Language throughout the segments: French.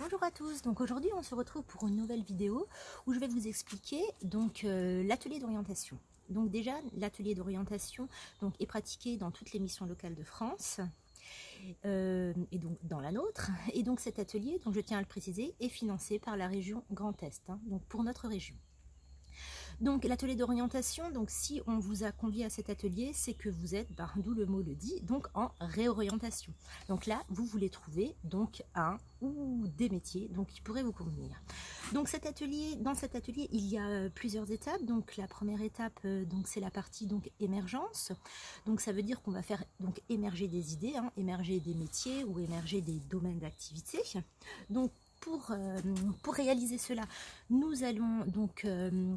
Bonjour à tous, donc aujourd'hui on se retrouve pour une nouvelle vidéo où je vais vous expliquer donc l'atelier d'orientation. Donc déjà l'atelier d'orientation est pratiqué dans toutes les missions locales de France et donc dans la nôtre. Et donc cet atelier, donc je tiens à le préciser, est financé par la région Grand Est, donc pour notre région. Donc l'atelier d'orientation, donc si on vous a convié à cet atelier, c'est que vous êtes, d'où le mot le dit, donc en réorientation. Donc là, vous voulez trouver donc un ou des métiers donc qui pourraient vous convenir. Donc dans cet atelier, il y a plusieurs étapes. Donc la première étape, donc c'est la partie donc émergence. Donc ça veut dire qu'on va faire donc émerger des idées, émerger des métiers ou émerger des domaines d'activité. Donc pour réaliser cela, nous allons donc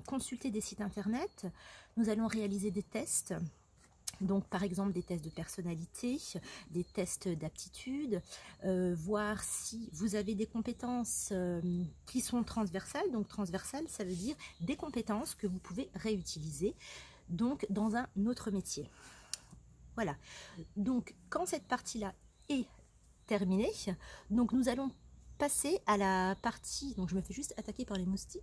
consulter des sites internet, nous allons réaliser des tests, donc par exemple des tests de personnalité, des tests d'aptitude, voir si vous avez des compétences qui sont transversales. Donc transversales, ça veut dire des compétences que vous pouvez réutiliser donc dans un autre métier. Voilà, donc quand cette partie-là est terminée, donc nous allons passer à la partie, donc je me fais juste attaquer par les moustiques,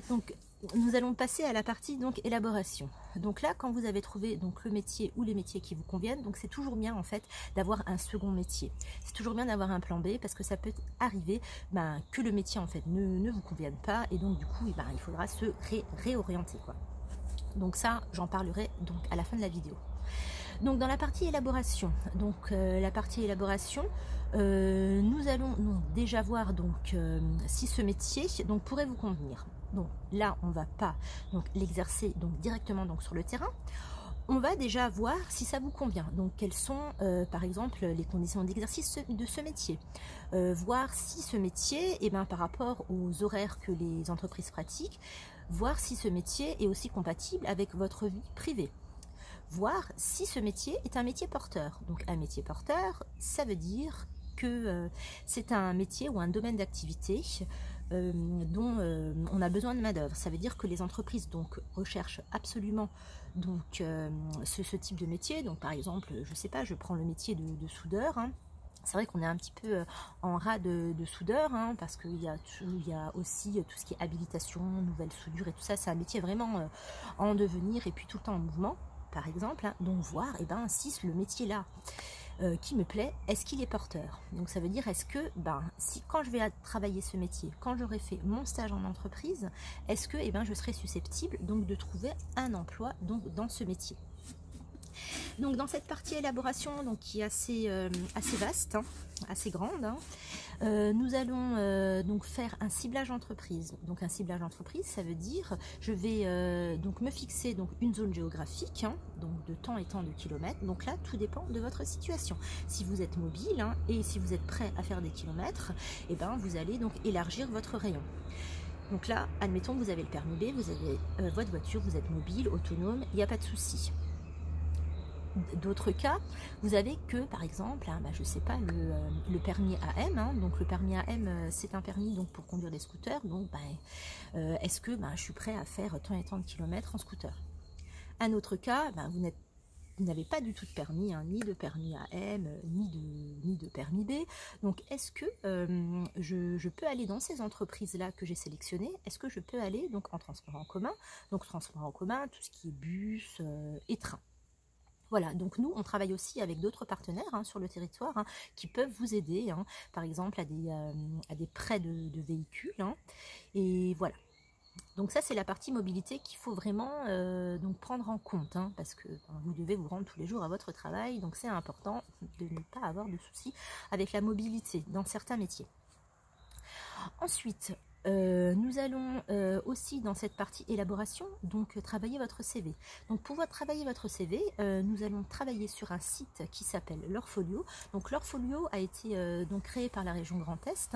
donc nous allons passer à la partie donc élaboration. Donc là, quand vous avez trouvé donc le métier ou les métiers qui vous conviennent, donc c'est toujours bien en fait d'avoir un second métier. C'est toujours bien d'avoir un plan B parce que ça peut arriver que le métier en fait ne vous convienne pas et donc du coup il faudra se réorienter quoi. Donc ça, j'en parlerai donc à la fin de la vidéo. Donc dans la partie élaboration, donc la partie élaboration, nous allons déjà voir donc si ce métier donc pourrait vous convenir. Donc là, on va pas donc l'exercer donc directement donc sur le terrain. On va déjà voir si ça vous convient. Donc quelles sont par exemple les conditions d'exercice de ce métier. Voir si ce métier, par rapport aux horaires que les entreprises pratiquent, voir si ce métier est aussi compatible avec votre vie privée. Voir si ce métier est un métier porteur. Donc un métier porteur, ça veut dire que c'est un métier ou un domaine d'activité dont on a besoin de main-d'œuvre. Ça veut dire que les entreprises donc recherchent absolument donc ce type de métier. Donc par exemple, je sais pas, je prends le métier de soudeur. C'est vrai qu'on est un petit peu en ras de soudeur parce qu'il y a aussi tout ce qui est habilitation, nouvelle soudure et tout ça. C'est un métier vraiment en devenir et puis tout le temps en mouvement. Par exemple, donc voir si le métier là qui me plaît, est-ce qu'il est porteur? Donc ça veut dire est-ce que si quand je vais travailler ce métier, quand j'aurai fait mon stage en entreprise, est-ce que je serai susceptible donc de trouver un emploi donc dans ce métier. Donc dans cette partie élaboration donc qui est assez vaste, assez grande, nous allons donc faire un ciblage entreprise. Donc un ciblage entreprise, ça veut dire je vais donc me fixer donc une zone géographique, donc de temps et temps de kilomètres. Donc là, tout dépend de votre situation. Si vous êtes mobile et si vous êtes prêt à faire des kilomètres, vous allez donc élargir votre rayon. Donc là, admettons que vous avez le permis B, vous avez votre voiture, vous êtes mobile, autonome, il n'y a pas de souci. D'autres cas, vous avez que par exemple, je sais pas, le permis AM, donc le permis AM c'est un permis donc pour conduire des scooters, donc est-ce que je suis prêt à faire tant et tant de kilomètres en scooter. Un autre cas, vous n'avez pas du tout de permis, ni de permis AM, ni de permis B. Donc est-ce que je peux aller dans ces entreprises-là que j'ai sélectionnées? Est-ce que je peux aller donc en transport en commun? Donc transport en commun, tout ce qui est bus et train. Voilà, donc nous, on travaille aussi avec d'autres partenaires sur le territoire qui peuvent vous aider, par exemple à des prêts de véhicules. Et voilà. Donc ça, c'est la partie mobilité qu'il faut vraiment donc prendre en compte, parce que vous devez vous rendre tous les jours à votre travail, donc c'est important de ne pas avoir de soucis avec la mobilité dans certains métiers. Ensuite, nous allons aussi dans cette partie élaboration donc travailler votre CV. Donc pour travailler votre CV, nous allons travailler sur un site qui s'appelle Lorfolio. Donc Lorfolio a été donc créé par la région Grand Est.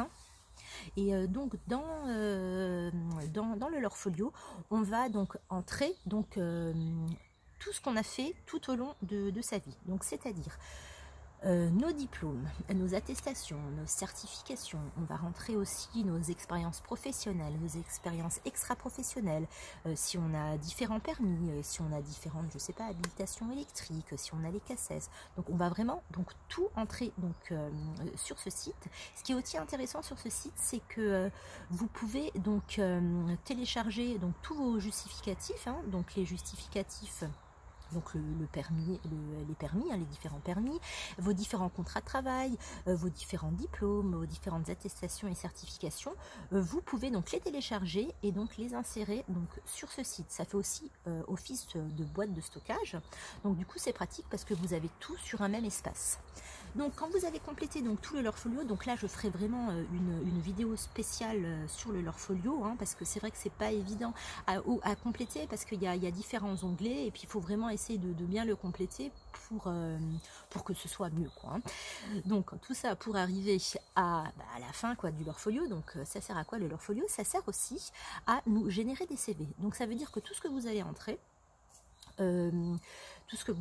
Et donc dans le Lorfolio, on va donc entrer donc tout ce qu'on a fait tout au long de sa vie. Donc c'est-à-dire nos diplômes, nos attestations, nos certifications. On va rentrer aussi nos expériences professionnelles, nos expériences extra-professionnelles, si on a différents permis, si on a différentes, je sais pas, habilitations électriques, si on a les CACES. Donc on va vraiment tout entrer sur ce site. Ce qui est aussi intéressant sur ce site, c'est que vous pouvez télécharger tous vos justificatifs, donc les justificatifs. Donc le permis, les permis, les différents permis, vos différents contrats de travail, vos différents diplômes, vos différentes attestations et certifications, vous pouvez donc les télécharger et donc les insérer sur ce site. Ça fait aussi office de boîte de stockage. Donc du coup c'est pratique parce que vous avez tout sur un même espace. Donc quand vous avez complété tout le Lorfolio, donc là je ferai vraiment une vidéo spéciale sur le Lorfolio, parce que c'est vrai que c'est pas évident à compléter parce qu'il y a différents onglets et puis il faut vraiment essayer de bien le compléter pour que ce soit mieux, quoi. Donc tout ça pour arriver à la fin du Lorfolio. Donc ça sert à quoi le Lorfolio? Ça sert aussi à nous générer des CV. Donc ça veut dire que tout ce que vous allez entrer, tout ce que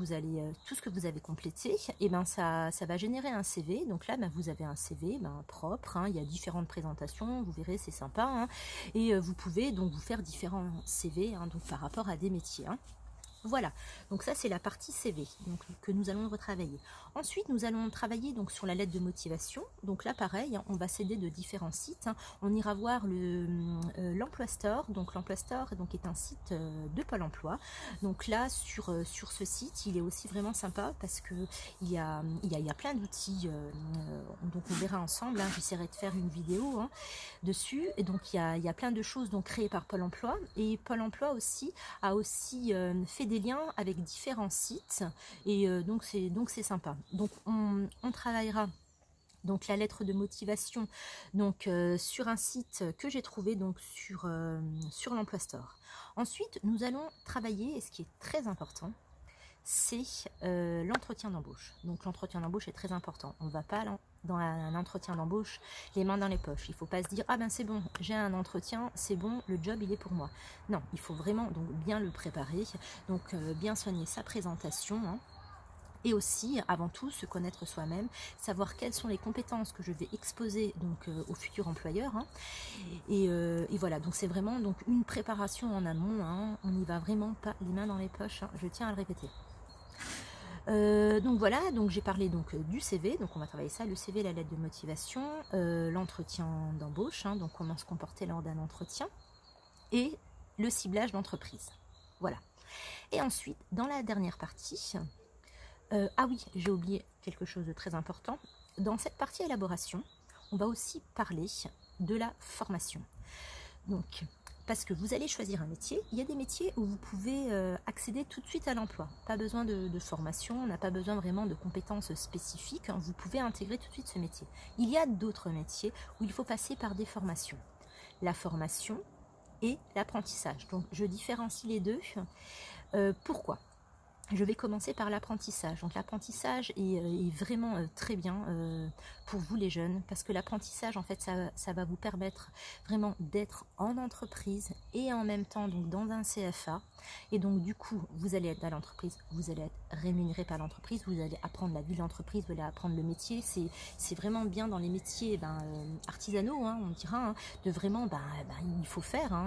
vous avez complété, et ça va générer un CV. Donc là vous avez un CV propre, il y a différentes présentations, vous verrez, c'est sympa, et vous pouvez donc vous faire différents CV par rapport à des métiers. Voilà, donc ça c'est la partie CV que nous allons retravailler. Ensuite nous allons travailler sur la lettre de motivation. Donc là pareil, on va s'aider de différents sites. On ira voir l'Emploi Store. Donc l'Emploi Store est un site de Pôle emploi. Donc là sur ce site, il est aussi vraiment sympa parce que il y a plein d'outils. Donc on verra ensemble, j'essaierai de faire une vidéo dessus. Et donc il y a plein de choses créées par Pôle emploi. Et Pôle emploi aussi a fait des liens avec différents sites et donc c'est sympa. Donc on travaillera la lettre de motivation sur un site que j'ai trouvé sur l'Emploi Store. Ensuite nous allons travailler, et ce qui est très important, c'est l'entretien d'embauche. Donc l'entretien d'embauche est très important. On ne va pas dans un entretien d'embauche les mains dans les poches. Il ne faut pas se dire ah ben c'est bon, j'ai un entretien, c'est bon, le job il est pour moi. Non, il faut vraiment bien le préparer, bien soigner sa présentation. Et aussi, avant tout, se connaître soi-même, savoir quelles sont les compétences que je vais exposer au futur employeur. Et voilà, donc c'est vraiment une préparation en amont. On n'y va vraiment pas les mains dans les poches, je tiens à le répéter. Donc voilà, j'ai parlé du CV, donc on va travailler ça, le CV, la lettre de motivation, l'entretien d'embauche, donc comment se comporter lors d'un entretien, et le ciblage d'entreprise. Voilà. Et ensuite, dans la dernière partie, ah oui, j'ai oublié quelque chose de très important. Dans cette partie élaboration, on va aussi parler de la formation. Donc, parce que vous allez choisir un métier, il y a des métiers où vous pouvez accéder tout de suite à l'emploi. Pas besoin de formation, on n'a pas besoin vraiment de compétences spécifiques, vous pouvez intégrer tout de suite ce métier. Il y a d'autres métiers où il faut passer par des formations. La formation et l'apprentissage. Donc, je différencie les deux. Pourquoi ? Je vais commencer par l'apprentissage. Donc l'apprentissage est vraiment très bien pour vous les jeunes, parce que l'apprentissage, en fait, ça va vous permettre vraiment d'être en entreprise et en même temps dans un CFA. Et donc du coup, vous allez être à l'entreprise, vous allez être rémunéré par l'entreprise, vous allez apprendre la vie de l'entreprise, vous allez apprendre le métier. C'est vraiment bien dans les métiers artisanaux, on dira, de vraiment, il faut faire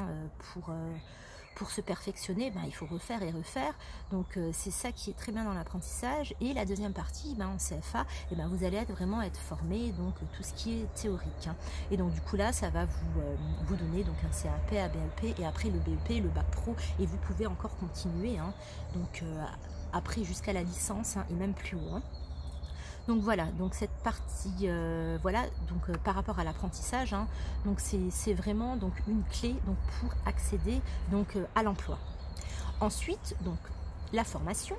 pour se perfectionner, il faut refaire et refaire. Donc c'est ça qui est très bien dans l'apprentissage. Et la deuxième partie, en CFA, vous allez vraiment être formé, tout ce qui est théorique. Et donc du coup là, ça va vous donner un CAP, un BEP, et après le BEP, le bac pro, et vous pouvez encore continuer, après jusqu'à la licence, et même plus haut. Donc voilà, cette partie, par rapport à l'apprentissage, donc c'est vraiment une clé pour accéder à l'emploi. Ensuite, la formation.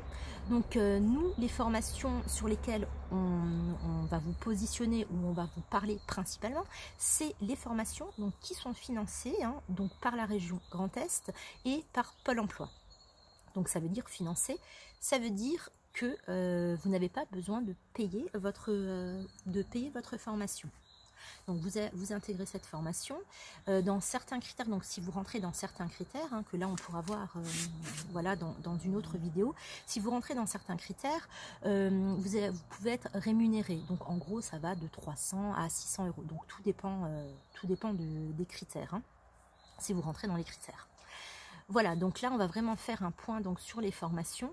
Donc nous, les formations sur lesquelles on va vous positionner, ou on va vous parler principalement, c'est les formations qui sont financées par la région Grand Est et par Pôle emploi. Donc ça veut dire financer, ça veut dire que vous n'avez pas besoin de payer votre formation. Donc vous intégrez cette formation dans certains critères. Donc si vous rentrez dans certains critères, hein, que là on pourra voir voilà, dans une autre vidéo, si vous rentrez dans certains critères, vous pouvez être rémunéré. Donc en gros ça va de 300 à 600 €. Donc tout dépend des critères, hein, si vous rentrez dans les critères. Voilà, donc là on va vraiment faire un point donc, sur les formations,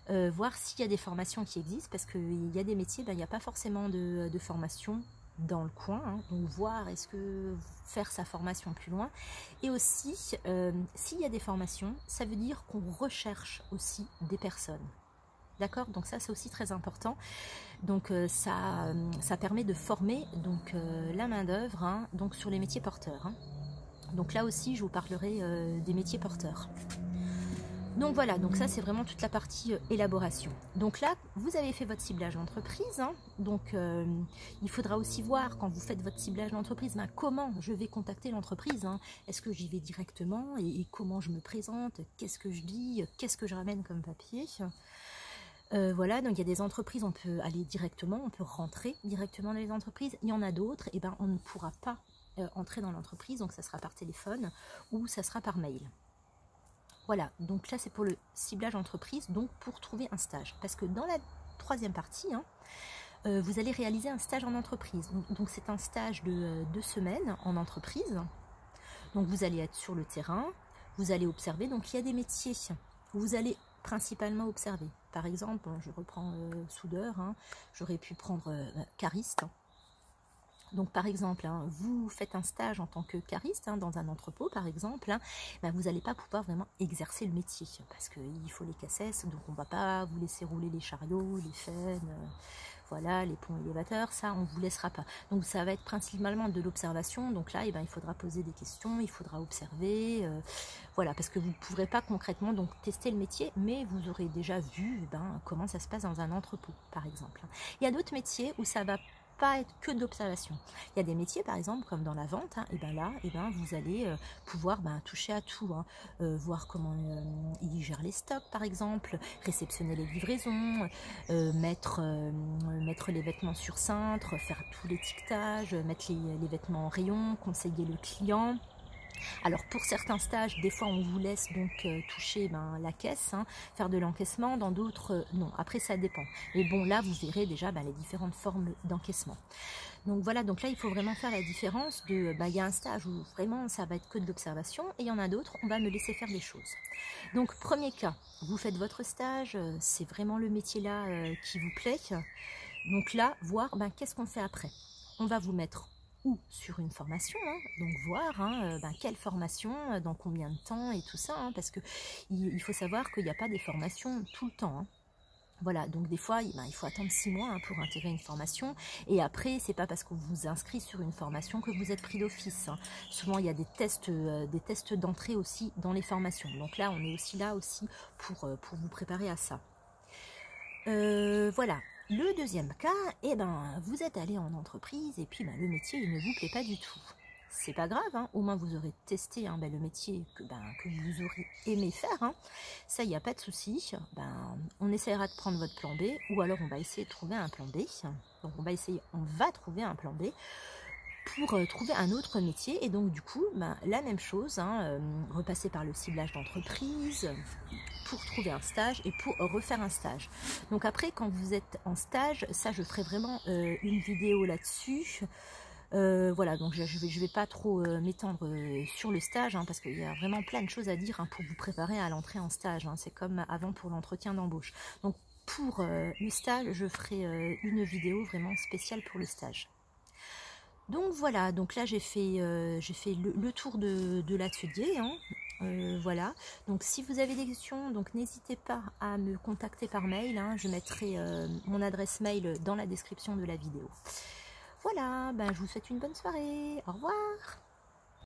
voir s'il y a des formations qui existent, parce qu'il y a des métiers, ben, il n'y a pas forcément de formation dans le coin, hein, donc voir est-ce que faire sa formation plus loin. Et aussi, s'il y a des formations, ça veut dire qu'on recherche aussi des personnes. D'accord? Donc ça c'est aussi très important. Donc ça permet de former donc, la main d'œuvre, hein, donc sur les métiers porteurs. Hein. Donc là aussi, je vous parlerai des métiers porteurs. Donc voilà, donc ça c'est vraiment toute la partie élaboration. Donc là, vous avez fait votre ciblage d'entreprise. Hein, donc il faudra aussi voir quand vous faites votre ciblage d'entreprise, ben, comment je vais contacter l'entreprise. Hein. Est-ce que j'y vais directement et comment je me présente, qu'est-ce que je dis, qu'est-ce que je ramène comme papier. Voilà, donc il y a des entreprises, on peut aller directement, on peut rentrer directement dans les entreprises. Il y en a d'autres, et ben on ne pourra pas entrer dans l'entreprise, donc ça sera par téléphone ou ça sera par mail. Voilà, donc là c'est pour le ciblage entreprise, donc pour trouver un stage. Parce que dans la troisième partie, hein, vous allez réaliser un stage en entreprise. Donc c'est un stage de 2 semaines en entreprise. Donc vous allez être sur le terrain, vous allez observer. Donc il y a des métiers où vous allez principalement observer. Par exemple, je reprends soudeur, hein, j'aurais pu prendre cariste. Donc par exemple, hein, vous faites un stage en tant que cariste hein, dans un entrepôt par exemple, hein, ben, vous n'allez pas pouvoir vraiment exercer le métier parce qu'il faut les cassettes, donc on ne va pas vous laisser rouler les chariots, les chaînes, voilà, les ponts élévateurs, ça on ne vous laissera pas. Donc ça va être principalement de l'observation, donc là eh ben, il faudra poser des questions, il faudra observer, voilà, parce que vous ne pourrez pas concrètement donc, tester le métier, mais vous aurez déjà vu eh ben, comment ça se passe dans un entrepôt par exemple. Il y a d'autres métiers où ça va pas être que de l'observation. Il y a des métiers par exemple comme dans la vente, hein, et ben là et ben vous allez pouvoir toucher à tout, hein, voir comment ils gèrent les stocks par exemple, réceptionner les livraisons, mettre les vêtements sur cintre, faire tout l'étiquetage, mettre les vêtements en rayon, conseiller le client. Alors pour certains stages, des fois on vous laisse donc toucher la caisse, hein, faire de l'encaissement, dans d'autres non, après ça dépend. Mais bon là vous verrez déjà les différentes formes d'encaissement. Donc voilà, donc là il faut vraiment faire la différence de, il y a un stage où vraiment ça va être que de l'observation et il y en a d'autres, on va me laisser faire des choses. Donc premier cas, vous faites votre stage, c'est vraiment le métier là qui vous plaît. Donc là, voir qu'est-ce qu'on fait après. On va vous mettre ou sur une formation, hein, donc voir hein, quelle formation, dans combien de temps et tout ça, hein, parce que il faut savoir qu'il n'y a pas des formations tout le temps. Hein. Voilà, donc des fois, il faut attendre 6 mois hein, pour intégrer une formation. Et après, c'est pas parce qu'on vous inscrit sur une formation que vous êtes pris d'office. Hein. Souvent, il y a des tests d'entrée aussi dans les formations. Donc là, on est aussi là aussi pour vous préparer à ça. Voilà. Le deuxième cas, vous êtes allé en entreprise et puis le métier il ne vous plaît pas du tout. C'est pas grave, hein, au moins vous aurez testé hein, le métier que vous aurez aimé faire. Hein. Ça, il n'y a pas de souci. On essaiera de prendre votre plan B ou alors on va essayer de trouver un plan B. Donc on va trouver un plan B pour trouver un autre métier. Et donc du coup, la même chose, hein, repasser par le ciblage d'entreprise pour trouver un stage et pour refaire un stage. Donc après, quand vous êtes en stage, ça je ferai vraiment une vidéo là-dessus. Voilà, donc je vais pas trop m'étendre sur le stage, hein, parce qu'il y a vraiment plein de choses à dire hein, pour vous préparer à l'entrée en stage. Hein. C'est comme avant pour l'entretien d'embauche. Donc pour le stage, je ferai une vidéo vraiment spéciale pour le stage. Donc voilà, donc là j'ai fait le tour de l'atelier. Hein. Voilà, donc si vous avez des questions, donc n'hésitez pas à me contacter par mail. Hein. Je mettrai mon adresse mail dans la description de la vidéo. Voilà, je vous souhaite une bonne soirée. Au revoir.